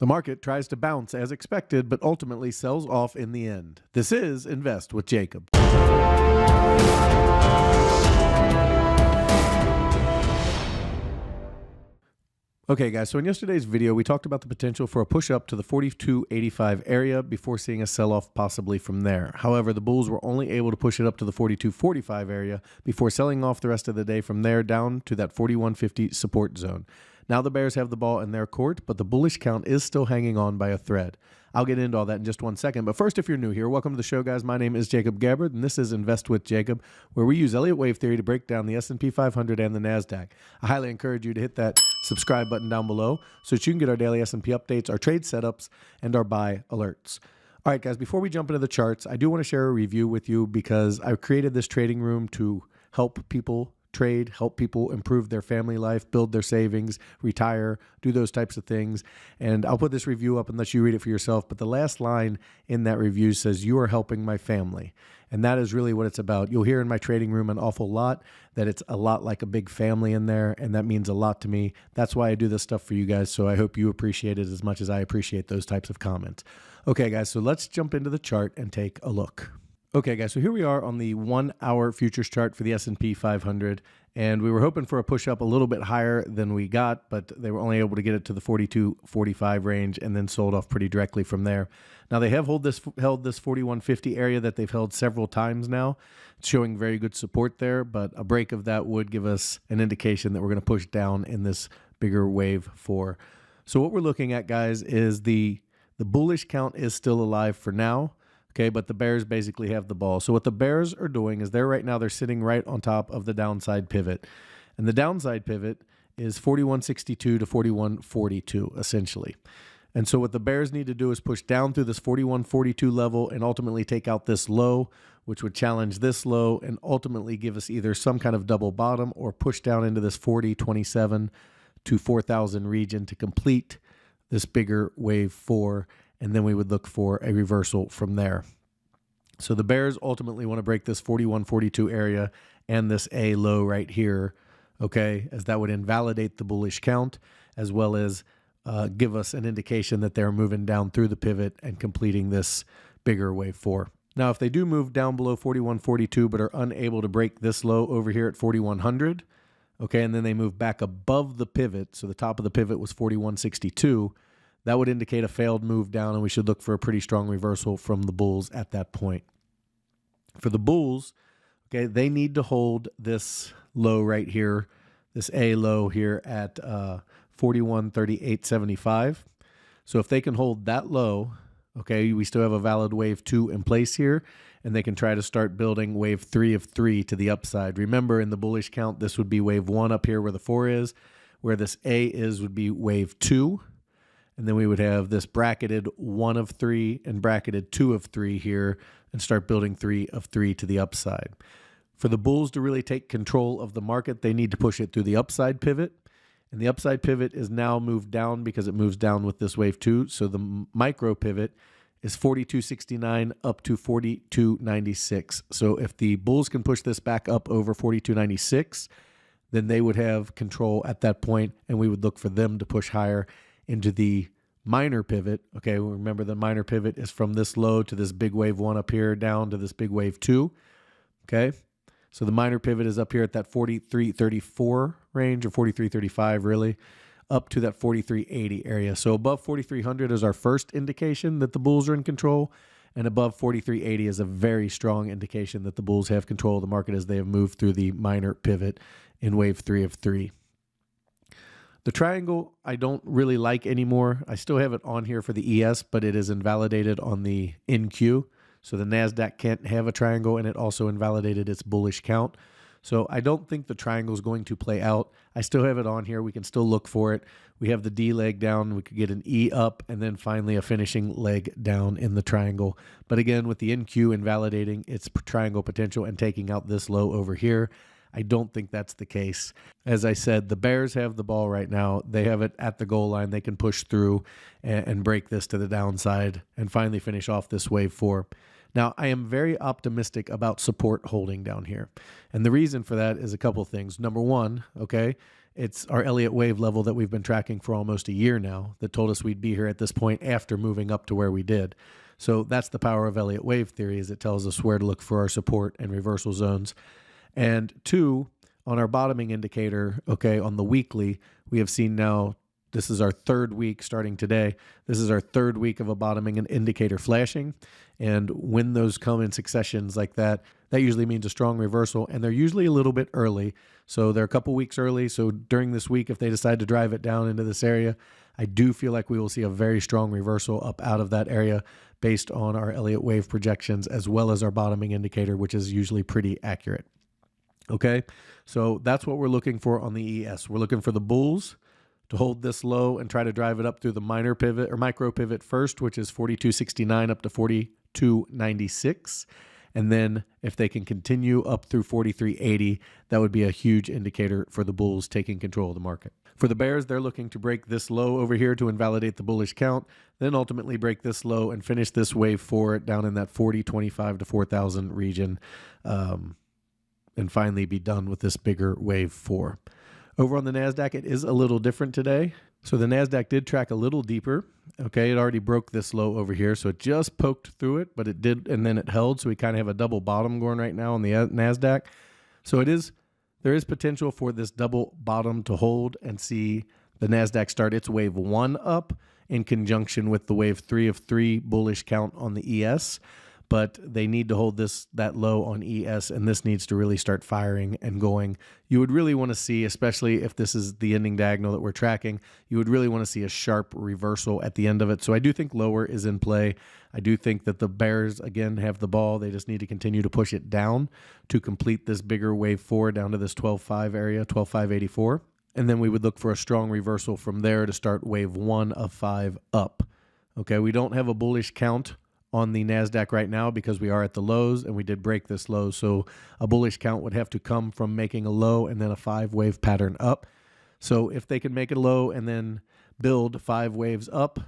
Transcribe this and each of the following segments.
The market tries to bounce as expected, but ultimately sells off in the end. This is Invest with Jacob. Okay guys, so in yesterday's video, we talked about the potential for a push up to the 42.85 area before seeing a sell-off possibly from there. However, the bulls were only able to push it up to the 42.45 area before selling off the rest of the day from there down to that 41.50 support zone. Now the bears have the ball in their court, but the bullish count is still hanging on by a thread. I'll get into all that in just 1 second. But first, if you're new here, welcome to the show, guys. My name is Jacob Gabbard, and this is Invest with Jacob, where we use Elliott Wave Theory to break down the SP 500 and the NASDAQ. I highly encourage you to hit that subscribe button down below so that you can get our daily S&P updates, our trade setups, and our buy alerts. All right, guys, before we jump into the charts, I do want to share a review with you because I created this trading room to help people trade, help people improve their family life, build their savings, retire, do those types of things. And I'll put this review up and let you read it for yourself. But the last line in that review says, "You are helping my family." And that is really what it's about. You'll hear in my trading room an awful lot that it's a lot like a big family in there, and that means a lot to me. That's why I do this stuff for you guys, so I hope you appreciate it as much as I appreciate those types of comments. Okay, guys, so let's jump into the chart and take a look. Okay, guys, so here we are on the 1 hour futures chart for the S&P 500, and we were hoping for a push up a little bit higher than we got, but they were only able to get it to the 42.45 range and then sold off pretty directly from there. Now, they have held this 41.50 area that they've held several times now, showing very good support there, but a break of that would give us an indication that we're going to push down in this bigger wave 4. So what we're looking at, guys, is the bullish count is still alive for now. Okay, but the bears basically have the ball. So what the bears are doing is they're sitting right on top of the downside pivot. And the downside pivot is 41.62 to 41.42, essentially. And so what the bears need to do is push down through this 41.42 level and ultimately take out this low, which would challenge this low and ultimately give us either some kind of double bottom or push down into this 40.27 to 4,000 region to complete this bigger wave 4. And then we would look for a reversal from there. So the bears ultimately want to break this 41.42 area and this A low right here, okay, as that would invalidate the bullish count as well as give us an indication that they're moving down through the pivot and completing this bigger wave 4. Now, if they do move down below 41.42 but are unable to break this low over here at 4,100, okay, and then they move back above the pivot, so the top of the pivot was 41.62, that would indicate a failed move down, and we should look for a pretty strong reversal from the bulls at that point. For the bulls, okay, they need to hold this low right here, this A low here at 41.3875. So if they can hold that low, okay, we still have a valid wave 2 in place here, and they can try to start building wave 3 of 3 to the upside. Remember, in the bullish count, this would be wave 1 up here where the 4 is. Where this A is would be wave 2. And then we would have this bracketed 1 of 3 and bracketed 2 of 3 here and start building 3 of 3 to the upside. For the bulls to really take control of the market, they need to push it through the upside pivot. And the upside pivot is now moved down because it moves down with this wave 2. So the micro pivot is 42.69 up to 42.96. So if the bulls can push this back up over 42.96, then they would have control at that point, and we would look for them to push higher into the minor pivot. Okay, remember the minor pivot is from this low to this big wave 1 up here down to this big wave 2. Okay, so the minor pivot is up here at that 43.34 range, or 43.35 really, up to that 43.80 area. So above 4,300 is our first indication that the bulls are in control, and above 43.80 is a very strong indication that the bulls have control of the market as they have moved through the minor pivot in wave 3 of 3. The triangle I don't really like anymore. I still have it on here for the ES, but it is invalidated on the NQ. So the NASDAQ can't have a triangle, and it also invalidated its bullish count. So I don't think the triangle is going to play out. I still have it on here. We can still look for it. We have the D leg down. We could get an E up, and then finally a finishing leg down in the triangle. But again, with the NQ invalidating its triangle potential and taking out this low over here, I don't think that's the case. As I said, the bears have the ball right now. They have it at the goal line. They can push through and break this to the downside and finally finish off this wave 4. Now, I am very optimistic about support holding down here. And the reason for that is a couple things. Number one, okay, It's our Elliott Wave level that we've been tracking for almost a year now that told us we'd be here at this point after moving up to where we did. So that's the power of Elliott Wave Theory, is it tells us where to look for our support and reversal zones. And two, on our bottoming indicator, okay, on the weekly, we have seen now, this is our third week starting today. This is our third week of a bottoming indicator flashing. And when those come in successions like that, that usually means a strong reversal, and they're usually a little bit early. So they're a couple weeks early. So during this week, if they decide to drive it down into this area, I do feel like we will see a very strong reversal up out of that area based on our Elliott Wave projections, as well as our bottoming indicator, which is usually pretty accurate. Okay, so that's what we're looking for on the ES. We're looking for the bulls to hold this low and try to drive it up through the minor pivot or micro pivot first, which is 42.69 up to 42.96. And then if they can continue up through 43.80, that would be a huge indicator for the bulls taking control of the market. For the bears, they're looking to break this low over here to invalidate the bullish count, then ultimately break this low and finish this wave 4 down in that 40.25 to 4,000 region, and finally be done with this bigger wave 4. Over on the NASDAQ, it is a little different today. So the NASDAQ did track a little deeper. Okay, it already broke this low over here, so it just poked through it, but it did, and then it held. So we kind of have a double bottom going right now on the NASDAQ. So there is potential for this double bottom to hold and see the NASDAQ start its wave 1 up in conjunction with the wave 3 of 3 bullish count on the ES. But they need to hold that low on ES, and this needs to really start firing and going. You would really want to see, especially if this is the ending diagonal that we're tracking, you would really want to see a sharp reversal at the end of it. So I do think lower is in play. I do think that the bears, again, have the ball. They just need to continue to push it down to complete this bigger wave 4 down to this 12.5 area, 12.584. And then we would look for a strong reversal from there to start wave 1 of 5 up. Okay, we don't have a bullish count on the NASDAQ right now because we are at the lows and we did break this low. So a bullish count would have to come from making a low and then a 5-wave pattern up. So if they can make a low and then build 5 waves up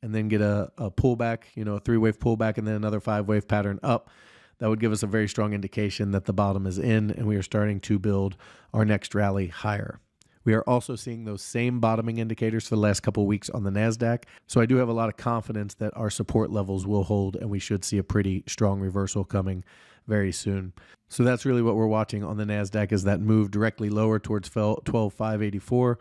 and then get a pullback, a 3-wave pullback and then another 5-wave pattern up, that would give us a very strong indication that the bottom is in and we are starting to build our next rally higher. We are also seeing those same bottoming indicators for the last couple of weeks on the NASDAQ. So I do have a lot of confidence that our support levels will hold and we should see a pretty strong reversal coming very soon. So that's really what we're watching on the NASDAQ, is that move directly lower towards 12.584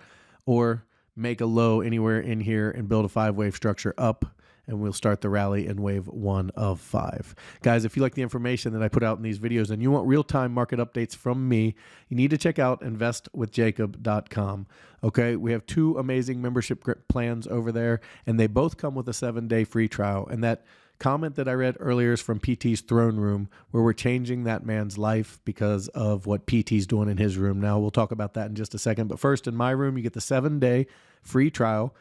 or make a low anywhere in here and build a 5-wave structure up, and we'll start the rally in wave 1 of 5. Guys, if you like the information that I put out in these videos and you want real-time market updates from me, you need to check out investwithjacob.com. Okay, we have 2 amazing membership plans over there, and they both come with a 7-day free trial. And that comment that I read earlier is from PT's throne room, where we're changing that man's life because of what PT's doing in his room. Now, we'll talk about that in just a second. But first, in my room, you get the 7-day free trial.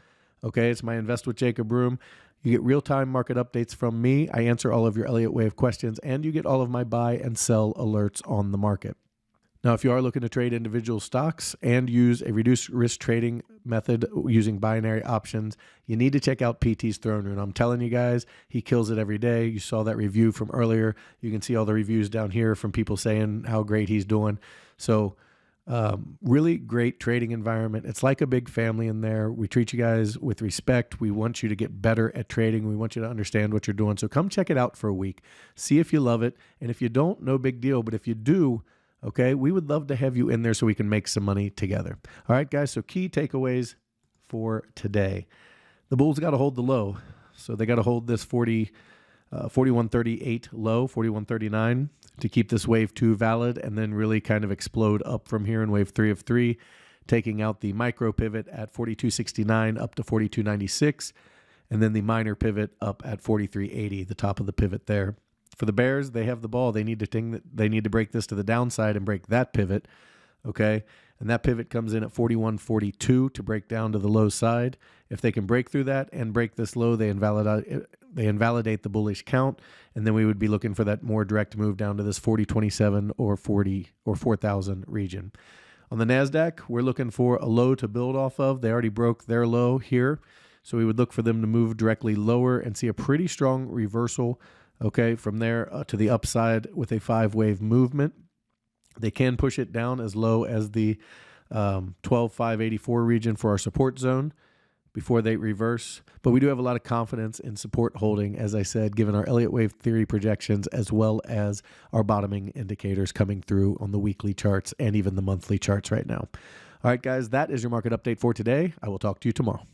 Okay, it's my Invest with Jacob room. You get real-time market updates from me. I answer all of your Elliott Wave questions, and you get all of my buy and sell alerts on the market. Now, if you are looking to trade individual stocks and use a reduced risk trading method using binary options, you need to check out PT's throne room. I'm telling you guys, he kills it every day. You saw that review from earlier. You can see all the reviews down here from people saying how great he's doing. So really great trading environment. It's like a big family in there. We treat you guys with respect. We want you to get better at trading. We want you to understand what you're doing. So come check it out for a week. See if you love it. And if you don't, no big deal. But if you do, okay, we would love to have you in there so we can make some money together. All right, guys. So key takeaways for today. The bulls got to hold the low. So they got to hold this 41.38 low, 41.39 to keep this wave 2 valid, and then really kind of explode up from here in wave 3 of 3, taking out the micro pivot at 42.69 up to 42.96, and then the minor pivot up at 43.80, the top of the pivot there. For the bears, they have the ball. They need to break this to the downside and break that pivot, okay? And that pivot comes in at 41.42 to break down to the low side. If they can break through that and break this low, they invalidate the bullish count, and then we would be looking for that more direct move down to this 40.27 or 40 or 4,000 region. On the NASDAQ, we're looking for a low to build off of. They already broke their low here, so we would look for them to move directly lower and see a pretty strong reversal, okay, from there to the upside with a 5-wave movement. They can push it down as low as the 12,584 region for our support zone before they reverse. But we do have a lot of confidence in support holding, as I said, given our Elliott Wave Theory projections, as well as our bottoming indicators coming through on the weekly charts and even the monthly charts right now. All right, guys, that is your market update for today. I will talk to you tomorrow.